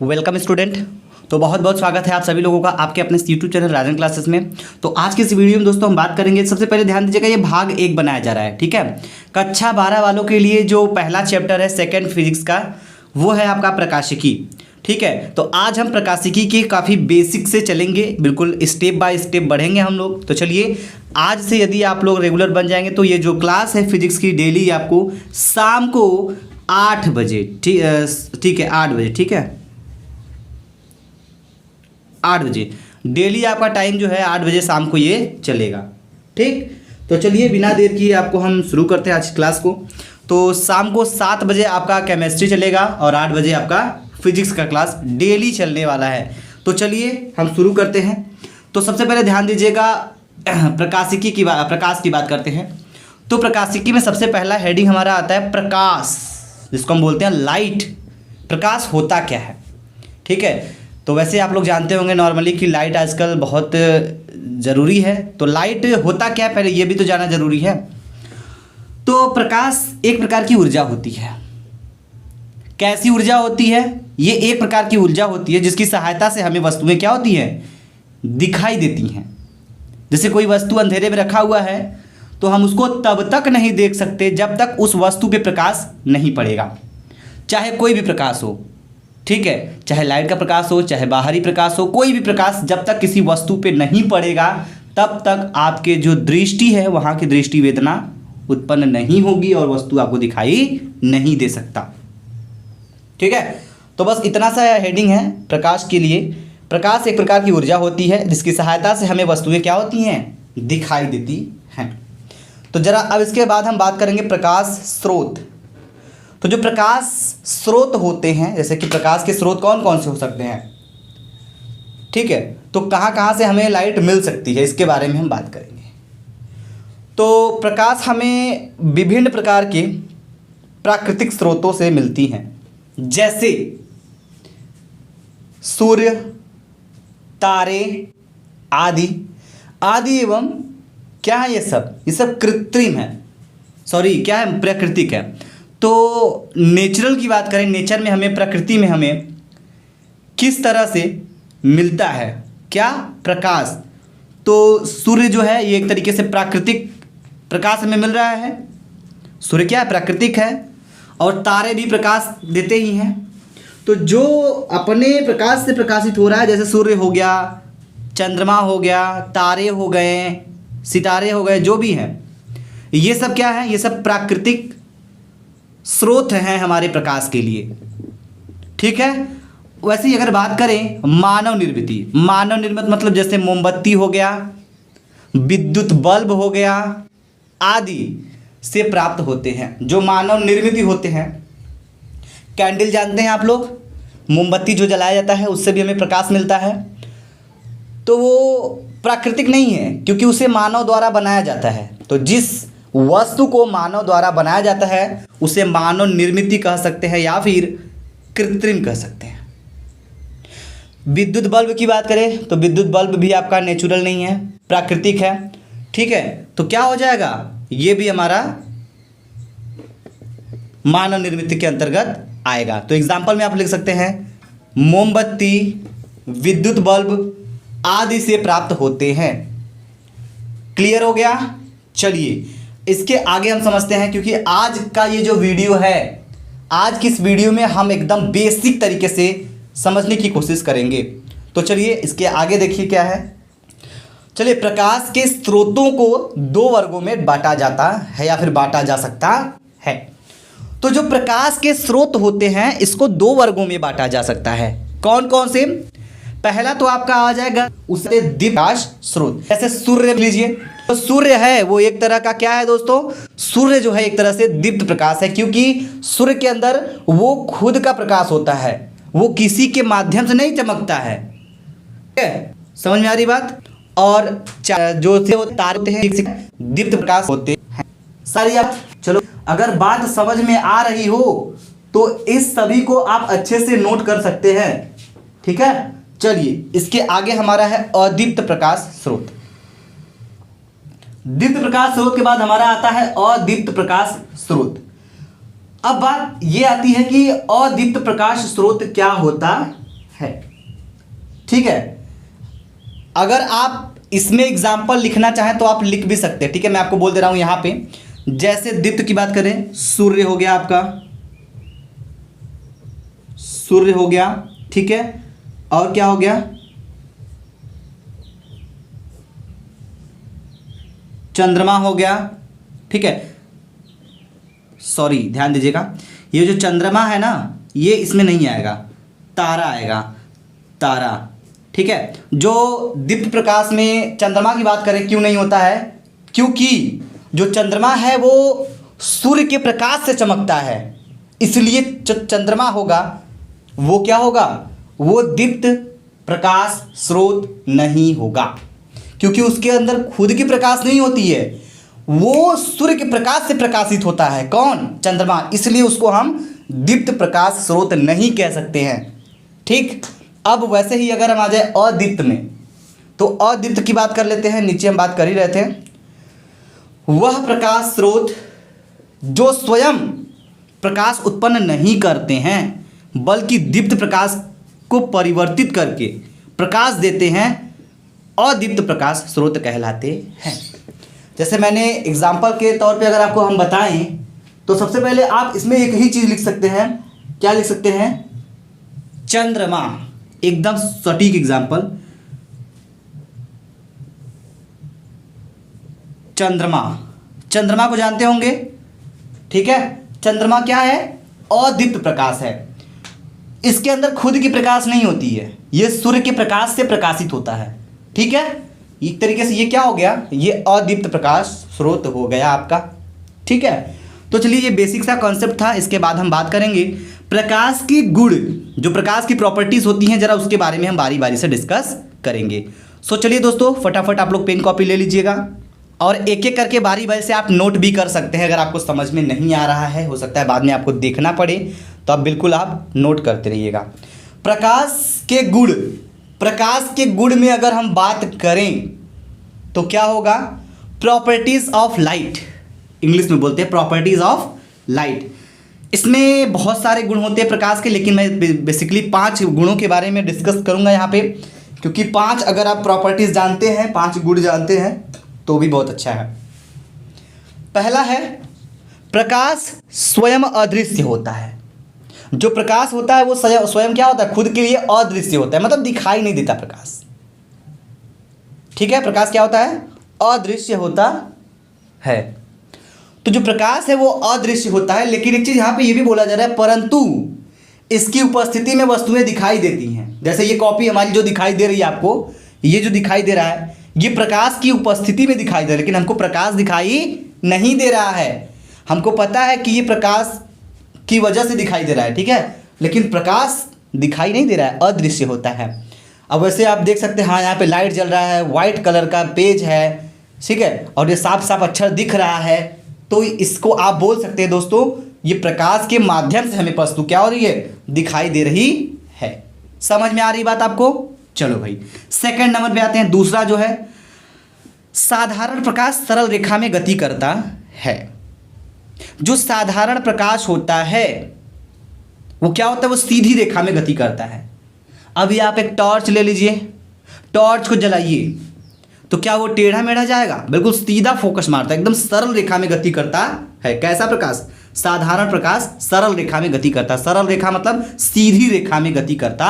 Welcome student. तो बहुत बहुत स्वागत है आप सभी लोगों का आपके अपने यूट्यूब चैनल राजन क्लासेस में। तो आज की इस वीडियो में दोस्तों हम बात करेंगे, सबसे पहले ध्यान दीजिएगा ये भाग 1 बनाया जा रहा है, ठीक है। कक्षा 12 वालों के लिए जो पहला चैप्टर है सेकंड फिजिक्स का, वो है आपका प्रकाशिकी, ठीक है। तो आज हम प्रकाशिकी के काफ़ी बेसिक से चलेंगे, बिल्कुल स्टेप बाय स्टेप बढ़ेंगे हम लोग। तो चलिए आज से यदि आप लोग रेगुलर बन जाएंगे तो ये जो क्लास है फिजिक्स की डेली आपको शाम को 8 बजे, ठीक है 8 बजे, ठीक है 8 बजे डेली आपका टाइम जो है 8 बजे शाम को ये चलेगा, ठीक। तो चलिए बिना देर किए आपको हम शुरू करते हैं आज क्लास को। तो शाम को 7 बजे आपका केमिस्ट्री चलेगा और 8 बजे आपका फिजिक्स का क्लास डेली चलने वाला है। तो चलिए हम शुरू करते हैं। तो सबसे पहले ध्यान दीजिएगा प्रकाशिकी की प्रकाश की बात करते हैं। तो प्रकाशिकी में सबसे पहला हेडिंग हमारा आता है प्रकाश, जिसको हम बोलते हैं लाइट। प्रकाश होता क्या है, ठीक है। तो वैसे आप लोग जानते होंगे नॉर्मली कि लाइट आजकल बहुत ज़रूरी है। तो लाइट होता क्या है पहले ये भी तो जानना ज़रूरी है। तो प्रकाश एक प्रकार की ऊर्जा होती है। कैसी ऊर्जा होती है? ये एक प्रकार की ऊर्जा होती है जिसकी सहायता से हमें वस्तुएं क्या होती हैं, दिखाई देती हैं। जैसे कोई वस्तु अंधेरे में रखा हुआ है तो हम उसको तब तक नहीं देख सकते जब तक उस वस्तु पे प्रकाश नहीं पड़ेगा, चाहे कोई भी प्रकाश हो, ठीक है। चाहे लाइट का प्रकाश हो, चाहे बाहरी प्रकाश हो, कोई भी प्रकाश जब तक किसी वस्तु पे नहीं पड़ेगा तब तक आपके जो दृष्टि है वहाँ की दृष्टि वेदना उत्पन्न नहीं होगी और वस्तु आपको दिखाई नहीं दे सकता, ठीक है। तो बस इतना सा हेडिंग है प्रकाश के लिए। प्रकाश एक प्रकार की ऊर्जा होती है जिसकी सहायता से हमें वस्तुएं क्या होती हैं, दिखाई देती हैं। तो जरा अब इसके बाद हम बात करेंगे प्रकाश स्रोत। तो जो प्रकाश स्रोत होते हैं, जैसे कि प्रकाश के स्रोत कौन कौन से हो सकते हैं, ठीक है। तो कहाँ कहाँ से हमें लाइट मिल सकती है इसके बारे में हम बात करेंगे। तो प्रकाश हमें विभिन्न प्रकार के प्राकृतिक स्रोतों से मिलती हैं, जैसे सूर्य, तारे आदि आदि एवं क्या है ये सब कृत्रिम है, सॉरी क्या है, प्राकृतिक है। तो नेचुरल की बात करें, नेचर में हमें, प्रकृति में हमें किस तरह से मिलता है क्या, प्रकाश। तो सूर्य जो है ये एक तरीके से प्राकृतिक प्रकाश हमें मिल रहा है। सूर्य क्या है, प्राकृतिक है। और तारे भी प्रकाश देते ही हैं। तो जो अपने प्रकाश से प्रकाशित हो रहा है, जैसे सूर्य हो गया, चंद्रमा हो गया, तारे हो गए, सितारे हो गए, जो भी हैं, ये सब क्या है, ये सब प्राकृतिक स्रोत हैं हमारे प्रकाश के लिए, ठीक है। वैसे ही अगर बात करें मानव निर्मित, मानव निर्मित मतलब जैसे मोमबत्ती हो गया, विद्युत बल्ब हो गया आदि से प्राप्त होते हैं, जो मानव निर्मित होते हैं। कैंडल जानते हैं आप लोग, मोमबत्ती जो जलाया जाता है उससे भी हमें प्रकाश मिलता है। तो वो प्राकृतिक नहीं है क्योंकि उसे मानव द्वारा बनाया जाता है। तो जिस वस्तु को मानव द्वारा बनाया जाता है उसे मानव निर्मित कह सकते हैं या फिर कृत्रिम कह सकते हैं। विद्युत बल्ब की बात करें तो विद्युत बल्ब भी आपका नेचुरल नहीं है, प्राकृतिक है, ठीक है। तो क्या हो जाएगा, ये भी हमारा मानव निर्मित के अंतर्गत आएगा। तो एग्जाम्पल में आप लिख सकते हैं मोमबत्ती, विद्युत बल्ब आदि से प्राप्त होते हैं। क्लियर हो गया। चलिए इसके आगे हम समझते हैं, क्योंकि आज का ये जो वीडियो है, आज की इस वीडियो में हम एकदम बेसिक तरीके से समझने की कोशिश करेंगे। तो चलिए इसके आगे देखिए क्या है। चलिए प्रकाश के स्रोतों को 2 वर्गों में बांटा जाता है या फिर बांटा जा सकता है। तो जो प्रकाश के स्रोत होते हैं इसको 2 वर्गों में बांटा जा सकता है। कौन कौन से? पहला तो आपका आ जाएगा उससे दीप्त प्रकाश स्रोत, जैसे सूर्य लीजिए। तो सूर्य है वो एक तरह का क्या है दोस्तों, सूर्य जो है एक तरह से दीप्त प्रकाश है, क्योंकि सूर्य के अंदर वो खुद का प्रकाश होता है, वो किसी के माध्यम से नहीं चमकता है, ठीक है, समझ में आ रही बात। और जो तारे होते हैं दीप्त प्रकाश होते हैं सारी। आप चलो अगर बात समझ में आ रही हो तो इस सभी को आप अच्छे से नोट कर सकते हैं, ठीक है। चलिए इसके आगे हमारा है अदीप्त प्रकाश स्रोत। दीप्त प्रकाश स्रोत के बाद हमारा आता है अदीप्त प्रकाश स्रोत। अब बात ये आती है कि अदीप्त प्रकाश स्रोत क्या होता है। ठीक है, अगर आप इसमें एग्जाम्पल लिखना चाहें तो आप लिख भी सकते हैं। ठीक है, मैं आपको बोल दे रहा हूं यहां पे, जैसे दीप्त की बात करें, सूर्य हो गया आपका, सूर्य हो गया। ठीक है, और क्या हो गया, चंद्रमा हो गया। ठीक है, सॉरी ध्यान दीजिएगा, ये जो चंद्रमा है ना ये इसमें नहीं आएगा, तारा आएगा, तारा। ठीक है, जो दीप्त प्रकाश में चंद्रमा की बात करें क्यों नहीं होता है, क्योंकि जो चंद्रमा है वो सूर्य के प्रकाश से चमकता है, इसलिए चंद्रमा होगा वो क्या होगा, वो दीप्त प्रकाश स्रोत नहीं होगा, क्योंकि उसके अंदर खुद की प्रकाश नहीं होती है, वो सूर्य के प्रकाश से प्रकाशित होता है। कौन, चंद्रमा, इसलिए उसको हम दीप्त प्रकाश स्रोत नहीं कह सकते हैं। ठीक, अब वैसे ही अगर हम आ जाए अदीप्त में, तो अदीप्त की बात कर लेते हैं, नीचे हम बात कर ही रहे थे। वह प्रकाश स्रोत जो स्वयं प्रकाश उत्पन्न नहीं करते हैं बल्कि दीप्त प्रकाश को परिवर्तित करके प्रकाश देते हैं, अदीप्त प्रकाश स्रोत कहलाते हैं। जैसे मैंने एग्जाम्पल के तौर पे अगर आपको हम बताएं तो सबसे पहले आप इसमें एक ही चीज़ लिख सकते हैं, क्या लिख सकते हैं, चंद्रमा, एकदम सटीक एग्जाम्पल, चंद्रमा। चंद्रमा को जानते होंगे, ठीक है, चंद्रमा क्या है, अदीप्त प्रकाश है, इसके अंदर खुद की प्रकाश नहीं होती है, ये सूर्य के प्रकाश से प्रकाशित होता है। ठीक है, एक तरीके से ये क्या हो गया, ये अदीप्त प्रकाश स्रोत हो गया आपका। ठीक है, तो चलिए ये बेसिक सा कॉन्सेप्ट था। इसके बाद हम बात करेंगे प्रकाश के गुण, जो प्रकाश की प्रॉपर्टीज होती हैं, जरा उसके बारे में हम बारी बारी से डिस्कस करेंगे। सो चलिए दोस्तों, फटाफट आप लोग पेन कॉपी ले लीजिएगा और एक एक करके बारी बारी से आप नोट भी कर सकते हैं। अगर आपको समझ में नहीं आ रहा है, हो सकता है बाद में आपको देखना पड़े, तो आप बिल्कुल आप नोट करते रहिएगा। प्रकाश के गुण, प्रकाश के गुण में अगर हम बात करें तो क्या होगा, प्रॉपर्टीज ऑफ लाइट, इंग्लिश में बोलते हैं प्रॉपर्टीज ऑफ लाइट। इसमें बहुत सारे गुण होते हैं प्रकाश के, लेकिन मैं बेसिकली 5 गुणों के बारे में डिस्कस करूंगा यहाँ पे, क्योंकि 5 अगर आप प्रॉपर्टीज जानते हैं, 5 गुण जानते हैं तो भी बहुत अच्छा है। पहला है, प्रकाश स्वयं अदृश्य होता है। जो प्रकाश होता है वो स्वयं क्या होता है, खुद के लिए अदृश्य होता है, मतलब दिखाई नहीं देता प्रकाश। ठीक है, प्रकाश क्या होता है, अदृश्य होता है। तो जो प्रकाश है वो अदृश्य होता है, लेकिन एक चीज यहां पे ये भी बोला जा रहा है, परंतु इसकी उपस्थिति में वस्तुएं दिखाई देती हैं। जैसे ये कॉपी हमारी जो दिखाई दे रही है आपको, ये जो दिखाई दे रहा है ये प्रकाश की उपस्थिति में दिखाई दे रहा है, लेकिन हमको प्रकाश दिखाई नहीं दे रहा है। हमको पता है कि ये प्रकाश की वजह से दिखाई दे रहा है, ठीक है, लेकिन प्रकाश दिखाई नहीं दे रहा है, अदृश्य होता है। अब वैसे आप देख सकते हैं, हाँ यहाँ पे लाइट जल रहा है, वाइट कलर का पेज है, ठीक है, और ये साफ साफ अक्षर दिख रहा है, तो इसको आप बोल सकते हैं दोस्तों, ये प्रकाश के माध्यम से हमें वस्तु क्या हो रही है, दिखाई दे रही है। समझ में आ रही बात आपको? चलो भाई, सेकंड नंबर पे आते हैं। दूसरा जो है, साधारण प्रकाश सरल रेखा में गति करता है। जो साधारण प्रकाश होता है वो क्या होता है, वो सीधी रेखा में गति करता है। अभी आप एक टॉर्च ले लीजिए, टॉर्च को जलाइए तो क्या वो टेढ़ा मेढ़ा जाएगा, बिल्कुल सीधा फोकस मारता है, एकदम सरल रेखा में गति करता है। कैसा प्रकाश, साधारण प्रकाश सरल रेखा में गति करता है। सरल रेखा मतलब सीधी रेखा में गति करता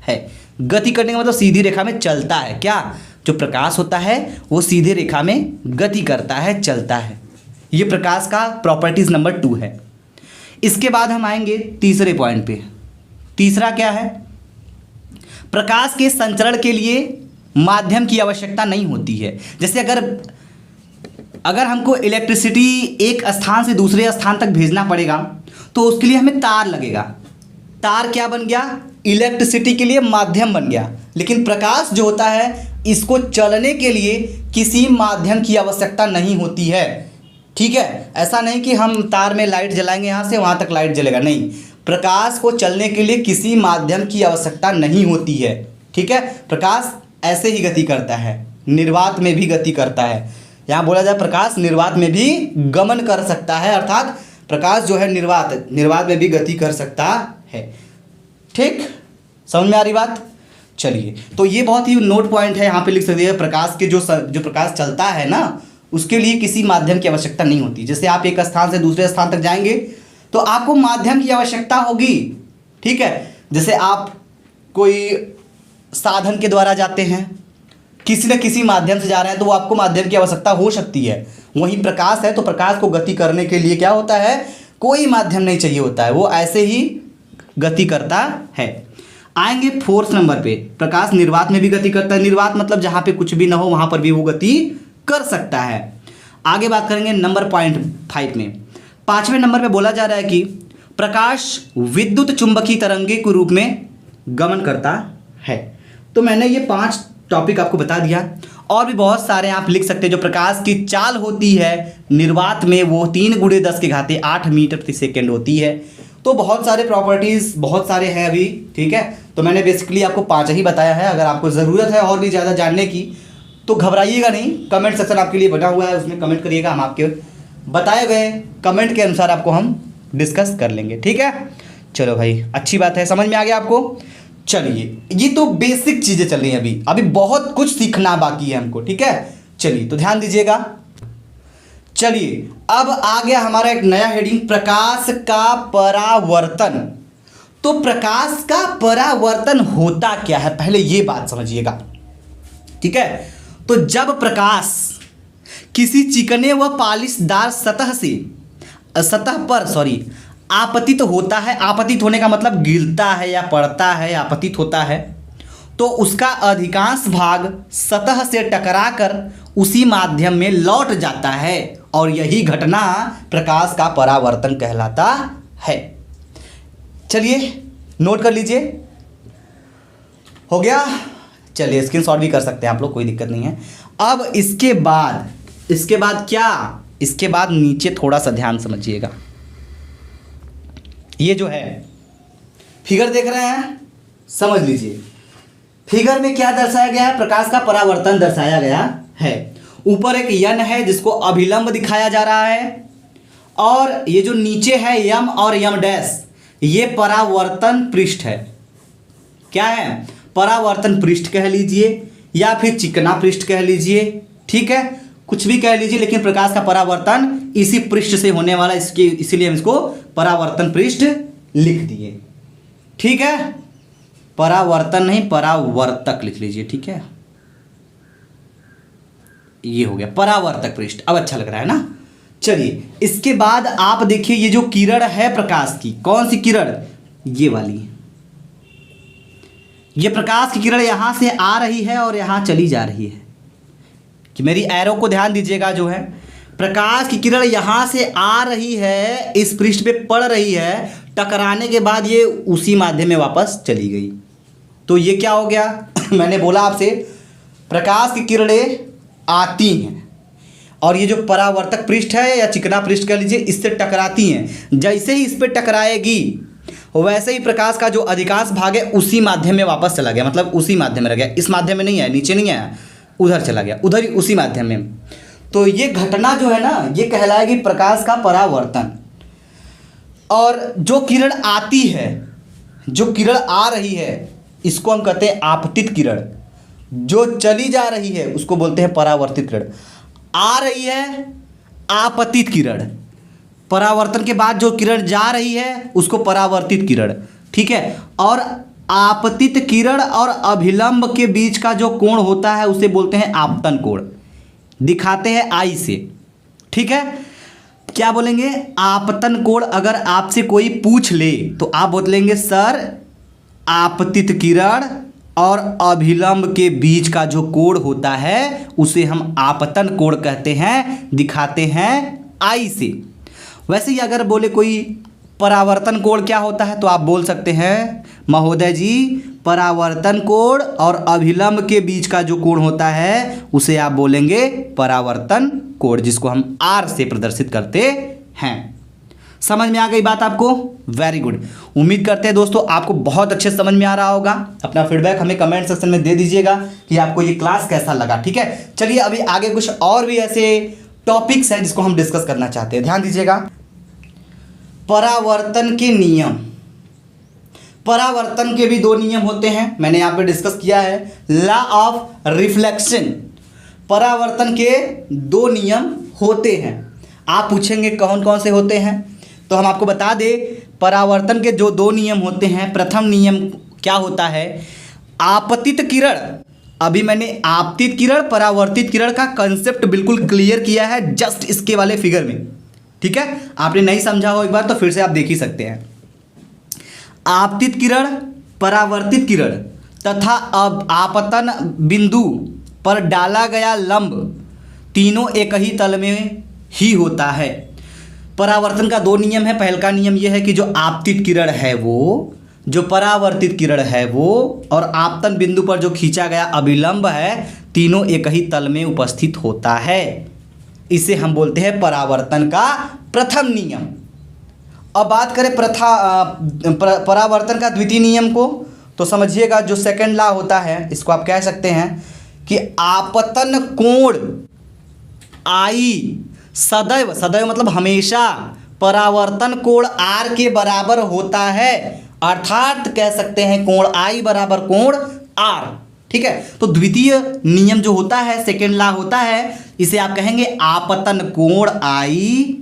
है। गति करने का मतलब सीधी रेखा में चलता है। क्या, जो प्रकाश होता है वो सीधी रेखा में गति करता है, चलता है। ये प्रकाश का प्रॉपर्टीज नंबर 2 है। इसके बाद हम आएंगे तीसरे पॉइंट पे। तीसरा क्या है, प्रकाश के संचरण के लिए माध्यम की आवश्यकता नहीं होती है। जैसे अगर हमको इलेक्ट्रिसिटी एक स्थान से दूसरे स्थान तक भेजना पड़ेगा तो उसके लिए हमें तार लगेगा। तार क्या बन गया, इलेक्ट्रिसिटी के लिए माध्यम बन गया। लेकिन प्रकाश जो होता है, इसको चलने के लिए किसी माध्यम की आवश्यकता नहीं होती है। ठीक है, ऐसा नहीं कि हम तार में लाइट जलाएंगे, यहाँ से वहाँ तक लाइट जलेगा, नहीं। प्रकाश को चलने के लिए किसी माध्यम की आवश्यकता नहीं होती है। ठीक है, प्रकाश ऐसे ही गति करता है, निर्वात में भी गति करता है। यहाँ बोला जाए प्रकाश निर्वात में भी गमन कर सकता है, अर्थात प्रकाश जो है निर्वात में भी गति कर सकता है। ठीक, समझ में आ रही बात? चलिए, तो ये बहुत ही नोट पॉइंट है, यहाँ पे लिख सकते हैं। प्रकाश के जो प्रकाश चलता है ना, उसके लिए किसी माध्यम की आवश्यकता नहीं होती। जैसे आप एक स्थान से दूसरे स्थान तक जाएंगे तो आपको माध्यम की आवश्यकता होगी, ठीक है। जैसे आप कोई साधन के द्वारा जाते हैं, किसी न किसी माध्यम से जा रहे हैं, तो वो आपको माध्यम की आवश्यकता हो सकती है। वहीं प्रकाश है तो प्रकाश को गति करने के लिए क्या होता है, कोई माध्यम नहीं चाहिए होता है, वो ऐसे ही गति करता है। आएंगे 4th नंबर पे, प्रकाश निर्वात में भी गति करता है। निर्वात मतलब जहाँ पे कुछ भी ना हो वहाँ पर भी वो गति कर सकता है। आगे बात करेंगे नंबर पॉइंट 5 में। 5वें नंबर पे बोला जा रहा है कि प्रकाश विद्युत चुंबकीय तरंगे के रूप में गमन करता है। तो मैंने ये 5 टॉपिक आपको बता दिया, और भी बहुत सारे आप लिख सकते हैं। जो प्रकाश की चाल होती है निर्वात में, वो 3 × 10⁸ मीटर प्रति सेकेंड होती है। तो बहुत सारे प्रॉपर्टीज़ बहुत सारे हैं अभी, ठीक है। तो मैंने बेसिकली आपको 5 ही बताया है। अगर आपको ज़रूरत है और भी ज़्यादा जानने की तो घबराइएगा नहीं, कमेंट सेक्शन आपके लिए बना हुआ है, उसमें कमेंट करिएगा, हम आपके बताए गए कमेंट के अनुसार आपको हम डिस्कस कर लेंगे, ठीक है। चलो भाई, अच्छी बात है, समझ में आ गया आपको। चलिए, ये तो बेसिक चीज़ें चल रही हैं, अभी बहुत कुछ सीखना बाकी है हमको, ठीक है। चलिए, तो ध्यान दीजिएगा। चलिए, अब आ गया हमारा एक नया हेडिंग, प्रकाश का परावर्तन। तो प्रकाश का परावर्तन होता क्या है, पहले ये बात समझिएगा, ठीक है। तो जब प्रकाश किसी चिकने व पालिशदार सतह पर आपतित होता है, आपतित होने का मतलब गिरता है या पड़ता है, आपतित होता है, तो उसका अधिकांश भाग सतह से टकराकर उसी माध्यम में लौट जाता है, और यही घटना प्रकाश का परावर्तन कहलाता है। चलिए, नोट कर लीजिए, हो गया। चलिए, स्क्रीनशॉट भी कर सकते हैं आप लोग, कोई दिक्कत नहीं है। अब इसके बाद क्या, इसके बाद नीचे थोड़ा सा ध्यान समझिएगा। ये जो है फिगर देख रहे हैं, समझ लीजिए। फिगर में क्या दर्शाया गया है, प्रकाश का परावर्तन दर्शाया गया है। ऊपर एक यन है जिसको अभिलंब दिखाया जा रहा है, और ये जो नीचे है यम और यम डैश, ये परावर्तन पृष्ठ है। क्या है, परावर्तन पृष्ठ कह लीजिए या फिर चिकना पृष्ठ कह लीजिए, ठीक है, कुछ भी कह लीजिए, लेकिन प्रकाश का परावर्तन इसी पृष्ठ से होने वाला, इसीलिए हम इसको परावर्तन पृष्ठ लिख दिए, ठीक है। परावर्तन नहीं, परावर्तक लिख लीजिए, ठीक है। ये हो गया परावर्तक पृष्ठ, अब अच्छा लग रहा है ना। चलिए, इसके बाद आप देखिए, ये जो किरण है प्रकाश की, कौन सी किरण, ये वाली, ये प्रकाश की किरण यहां से आ रही है और यहां चली जा रही है। कि मेरी एरो को ध्यान दीजिएगा, जो है प्रकाश की किरण यहां से आ रही है, इस पृष्ठ पे पड़ रही है, टकराने के बाद ये उसी माध्यम में वापस चली गई। तो ये क्या हो गया मैंने बोला आपसे, प्रकाश की किरणें आती हैं और ये जो परावर्तक पृष्ठ है या चिकना पृष्ठ कह लीजिए, इससे टकराती हैं। जैसे ही इस पर टकराएगी वैसे ही प्रकाश का जो अधिकांश भाग है उसी माध्यम में वापस चला गया, मतलब उसी माध्यम में रह गया, इस माध्यम में नहीं आया, नीचे नहीं आया, उधर चला गया, उधर ही उसी माध्यम में। तो ये घटना जो है ना, ये कहलाएगी प्रकाश का परावर्तन। और जो किरण आती है, जो किरण आ रही है, इसको हम कहते हैं आपतित किरण। जो चली जा रही है उसको बोलते हैं परावर्तित किरण। आ रही है आपतित किरण, परावर्तन के बाद जो किरण जा रही है उसको परावर्तित किरण, ठीक है। और आपतित किरण और अभिलंब के बीच का जो कोण होता है उसे बोलते हैं आपतन कोण, दिखाते हैं आई से, ठीक है। क्या बोलेंगे, आपतन कोण। अगर आपसे कोई पूछ ले तो आप बोलेंगे सर, आपतित किरण और अभिलंब के बीच का जो कोण होता है उसे हम आपतन कोण कहते हैं, दिखाते हैं आई से। वैसे ही अगर बोले कोई परावर्तन कोण क्या होता है तो आप बोल सकते हैं महोदय जी, परावर्तन कोण और अभिलंब के बीच का जो कोण होता है उसे आप बोलेंगे परावर्तन कोण, जिसको हम आर से प्रदर्शित करते हैं। समझ में आ गई बात आपको? Very good. उम्मीद करते हैं दोस्तों आपको बहुत अच्छे समझ में आ रहा होगा। अपना फीडबैक हमें कमेंट सेक्शन में दे दीजिएगा कि आपको ये क्लास कैसा लगा, ठीक है। चलिए, अभी आगे कुछ और भी ऐसे टॉपिक्स हैं जिसको हम डिस्कस करना चाहते हैं, ध्यान दीजिएगा। परावर्तन के नियम। परावर्तन के भी दो नियम होते हैं, मैंने यहाँ पे डिस्कस किया है। लॉ ऑफ रिफ्लेक्शन, परावर्तन के दो नियम होते हैं। आप पूछेंगे कौन कौन से होते हैं, तो हम आपको बता दें परावर्तन के जो दो नियम होते हैं। प्रथम नियम क्या होता है, आपतित किरण। अभी मैंने आपतित किरण परावर्तित किरण का कंसेप्ट बिल्कुल क्लियर किया है जस्ट इसके वाले फिगर में, ठीक है। आपने नहीं समझा हो एक बार तो फिर से आप देख ही सकते हैं। आपतित किरण, परावर्तित किरण तथा अब आपतन बिंदु पर डाला गया लंब तीनों एक ही तल में ही होता है। परावर्तन का दो नियम है। पहला का नियम यह है कि जो आपतित किरण है वो, जो परावर्तित किरण है वो और आपतन बिंदु पर जो खींचा गया अभिलंब है, तीनों एक ही तल में उपस्थित होता है। इसे हम बोलते हैं परावर्तन का प्रथम नियम। अब बात करें परावर्तन का द्वितीय नियम को, तो समझिएगा जो सेकंड लॉ होता है इसको आप कह सकते हैं कि आपतन कोण आई सदैव, सदैव मतलब हमेशा, परावर्तन कोण आर के बराबर होता है। अर्थात कह सकते हैं कोण आई बराबर कोण आर, ठीक है। तो द्वितीय नियम जो होता है, सेकेंड लॉ होता है, इसे आप कहेंगे आपतन कोण आई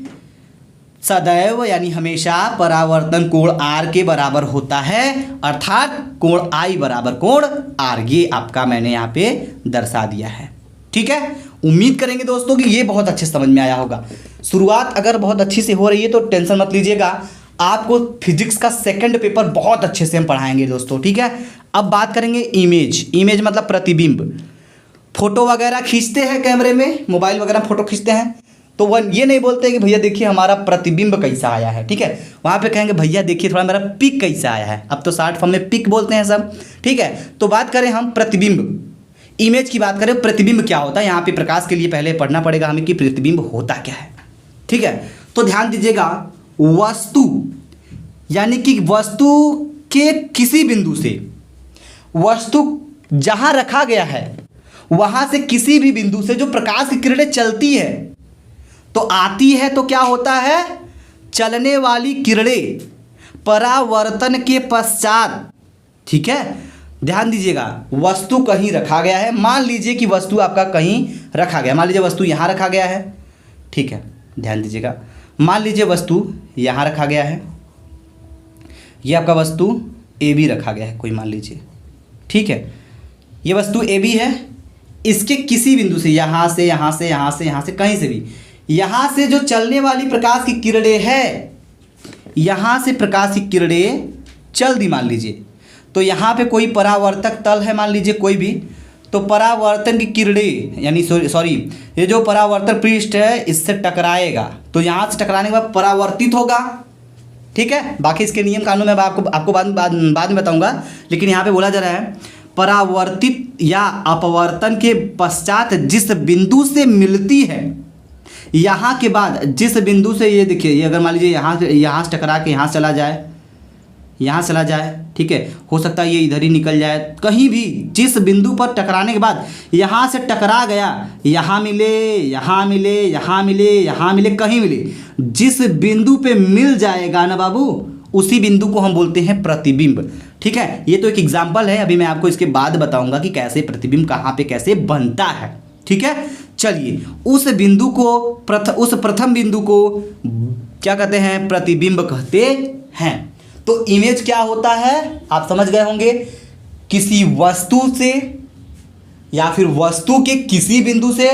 सदैव यानी हमेशा परावर्तन कोण आर के बराबर होता है, अर्थात कोण आई बराबर कोण आर। ये आपका मैंने यहाँ पे दर्शा दिया है, ठीक है। उम्मीद करेंगे दोस्तों कि ये बहुत अच्छे समझ में आया होगा। शुरुआत अगर बहुत अच्छी से हो रही है तो टेंशन मत लीजिएगा, आपको फिजिक्स का सेकंड पेपर बहुत अच्छे से हम पढ़ाएंगे दोस्तों, ठीक है। अब बात करेंगे इमेज। इमेज मतलब प्रतिबिंब। फोटो वगैरह खींचते हैं कैमरे में, मोबाइल वगैरह फोटो खींचते हैं, तो वह ये नहीं बोलते कि भैया देखिए हमारा प्रतिबिंब कैसा आया है, ठीक है। वहाँ पे कहेंगे भैया देखिए थोड़ा मेरा पिक कैसा आया है। अब तो शॉर्ट फॉर्म में पिक बोलते हैं सब, ठीक है। तो बात करें हम प्रतिबिंब, इमेज की बात करें, प्रतिबिंब क्या होता है, यहाँ पे प्रकाश के लिए पहले पढ़ना पड़ेगा हमें कि प्रतिबिंब होता क्या है, ठीक है। तो ध्यान दीजिएगा, वस्तु यानी कि वस्तु के किसी बिंदु से, वस्तु जहाँ रखा गया है वहाँ से किसी भी बिंदु से जो प्रकाश की किरणें चलती है तो आती है, तो क्या होता है, चलने वाली किरणें परावर्तन के पश्चात, ठीक है। ध्यान दीजिएगा, वस्तु कहीं रखा गया है, मान लीजिए कि वस्तु आपका कहीं रखा गया, मान लीजिए वस्तु यहाँ रखा गया है, ठीक है। ध्यान दीजिएगा, मान लीजिए वस्तु यहाँ रखा गया है, ये आपका वस्तु ए बी रखा गया है कोई, मान लीजिए, ठीक है। ये वस्तु ए बी है, इसके किसी बिंदु से, यहाँ से यहाँ से यहाँ से यहाँ से कहीं से भी, यहाँ से जो चलने वाली प्रकाश की किरणें है, यहाँ से प्रकाश की किरणें चल दी मान लीजिए, तो यहाँ पे कोई परावर्तक तल है मान लीजिए कोई भी, तो परावर्तन की किरणें यानी सॉरी ये जो परावर्तक पृष्ठ है इससे टकराएगा, तो यहाँ से टकराने के बाद परावर्तित होगा, ठीक है। बाकी इसके नियम कानून मैं आपको बाद में बताऊंगा, लेकिन यहाँ पे बोला जा रहा है परावर्तित या अपवर्तन के पश्चात जिस बिंदु से मिलती है, यहाँ के बाद जिस बिंदु से, ये देखिए ये अगर मान लीजिए यहाँ से टकरा के यहाँ चला जाए, यहाँ चला जाए, ठीक है, हो सकता है ये इधर ही निकल जाए, कहीं भी जिस बिंदु पर टकराने के बाद यहाँ से टकरा गया, यहाँ मिले यहाँ मिले यहाँ मिले यहाँ मिले कहीं मिले, जिस बिंदु पे मिल जाएगा ना बाबू, उसी बिंदु को हम बोलते हैं प्रतिबिंब, ठीक है। ये तो एक एग्जाम्पल है, अभी मैं आपको इसके बाद बताऊंगा कि कैसे प्रतिबिंब कहाँ पे कैसे बनता है, ठीक है। चलिए उस बिंदु को उस प्रथम बिंदु को क्या कहते हैं, प्रतिबिंब कहते हैं। तो इमेज क्या होता है आप समझ गए होंगे, किसी वस्तु से या फिर वस्तु के किसी बिंदु से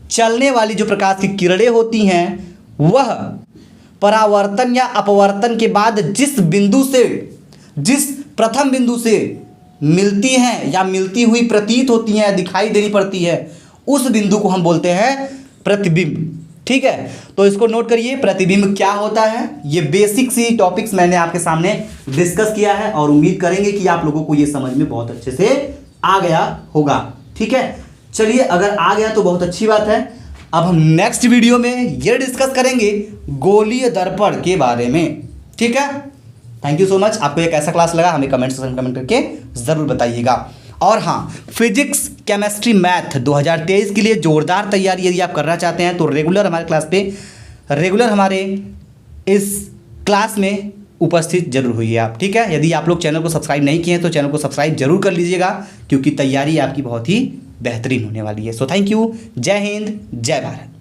चलने वाली जो प्रकाश की किरणें होती हैं वह परावर्तन या अपवर्तन के बाद जिस बिंदु से, जिस प्रथम बिंदु से मिलती हैं या मिलती हुई प्रतीत होती हैं या दिखाई देनी पड़ती है, उस बिंदु को हम बोलते हैं प्रतिबिंब, ठीक है। तो इसको नोट करिए, प्रतिबिंब क्या होता है। ये बेसिक सी टॉपिक्स मैंने आपके सामने डिस्कस किया है और उम्मीद करेंगे कि आप लोगों को ये समझ में बहुत अच्छे से आ गया होगा, ठीक है। चलिए अगर आ गया तो बहुत अच्छी बात है। अब हम नेक्स्ट वीडियो में ये डिस्कस करेंगे गोलीय दर्पण के बारे में, ठीक है। Thank you so much. आपको ये कैसा क्लास लगा हमें कमेंट सेक्शन में कमेंट करके ज़रूर बताइएगा। और हाँ, फिजिक्स केमिस्ट्री मैथ 2023 के लिए ज़ोरदार तैयारी यदि आप करना चाहते हैं तो रेगुलर हमारे क्लास पे, रेगुलर हमारे इस क्लास में उपस्थित जरूर होइए आप, ठीक है। यदि आप लोग चैनल को सब्सक्राइब नहीं किए हैं तो चैनल को सब्सक्राइब जरूर कर लीजिएगा, क्योंकि तैयारी आपकी बहुत ही बेहतरीन होने वाली है। So thank you. जय हिंद, जय भारत।